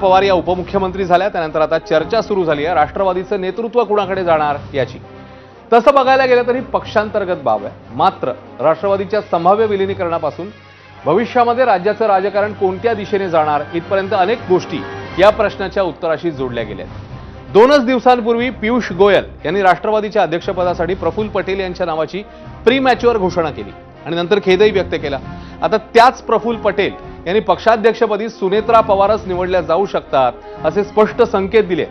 पवार या उपमुख्यमंत्री झाल्या त्यानंतर आता चर्चा सुरू झाली आहे राष्ट्रवादीचं नेतृत्व कुणाकडे जाणार याची। तसं बघायला गेलं तरी पक्षांतर्गत बाब आहे। मात्र राष्ट्रवादीच्या संभाव्य विलीनीकरणापासून भविष्यामध्ये राज्याचं राजकारण कोणत्या दिशेने जाणार इथपर्यंत अनेक गोष्टी या प्रश्नाच्या उत्तराशी जोडल्या गेल्या आहेत। 2 दिवसांपूर्वी पियुष गोयल यांनी राष्ट्रवादीच्या अध्यक्षपदासाठी प्रफुल्ल पटेल यांच्या नावाची प्रीमॅच्युअर घोषणा केली आणि नंतर खेदही व्यक्त केला। आता त्याच प्रफुल्ल पटेल यांनी पक्षाध्यक्षपदी सुनेत्रा पवारच निवडल्या जाऊ शकतात असे स्पष्ट संकेत दिले।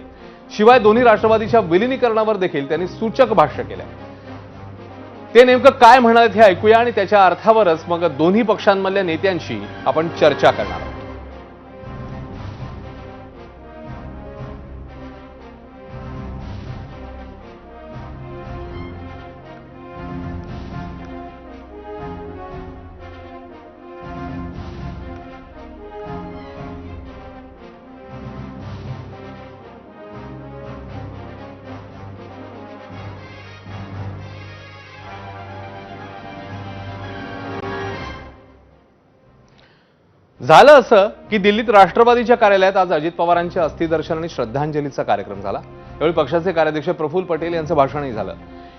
शिवाय दोन्ही राष्ट्रवादीच्या विलीनीकरणावर देखील त्यांनी सूचक भाष्य केले। ते नेमकं काय म्हणालेत हे ऐकूया आणि त्याच्या अर्थावरच मग दोन्ही पक्षांमधल्या नेत्यांशी आपण चर्चा करणार आहोत। झालं असं की दिल्लीत राष्ट्रवादीच्या कार्यालयात आज अजित पवारांच्या अस्थिदर्शन आणि श्रद्धांजलीचा कार्यक्रम झाला। यावेळी पक्षाचे कार्याध्यक्ष प्रफुल्ल पटेल यांचं भाषणही झालं।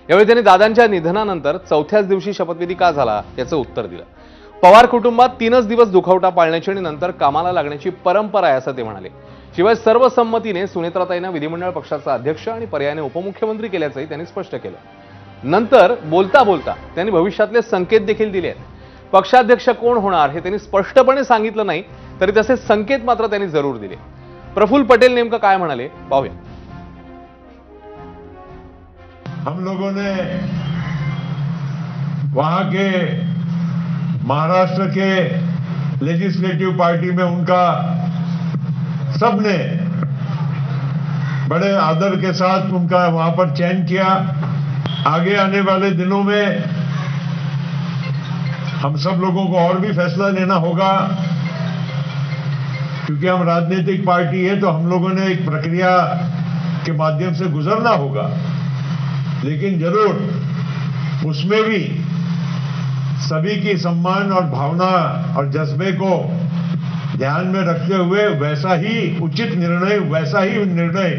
यावेळी त्यांनी दादांच्या निधनानंतर चौथ्याच दिवशी शपथविधी का झाला याचं उत्तर दिलं। पवार कुटुंबात 3 दिवस दुखवटा पाळण्याची आणि नंतर कामाला लागण्याची परंपरा आहे असं ते म्हणाले। शिवाय सर्वसंमतीने सुनेत्राताईंना विधिमंडळ पक्षाचा अध्यक्ष आणि पर्यायाने उपमुख्यमंत्री केल्याचंही त्यांनी स्पष्ट केलं। नंतर बोलता बोलता त्यांनी भविष्यातले संकेत देखील दिले आहेत। पक्षाध्यक्ष कोण होणार हे त्यांनी स्पष्टपणे सांगितलं नाही तरी तसे संकेत मात्र त्यांनी जरूर दिले। प्रफुल्ल पटेल नेमकं काय म्हणाले पाहूया। हम लोगों ने वहां के महाराष्ट्र के लेजिस्लेटिव पार्टी में उनका सबने बड़े आदर के साथ उनका वहां पर चयन किया। आगे आने वाले दिनों में हम सब लोगों को और भी फैसला लेना होगा, क्योंकि हम राजनीतिक पार्टी है तो हम लोगों ने एक प्रक्रिया के माध्यम से गुजरना होगा। लेकिन जरूर उसमें भी सभी की सम्मान और भावना और जज्बे को ध्यान में रखते हुए वैसा ही उचित निर्णय, वैसा ही निर्णय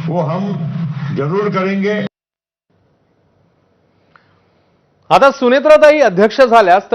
वो हम जरूर करेंगे। आता सुनेत्राताई अध्यक्ष झाल्यास तर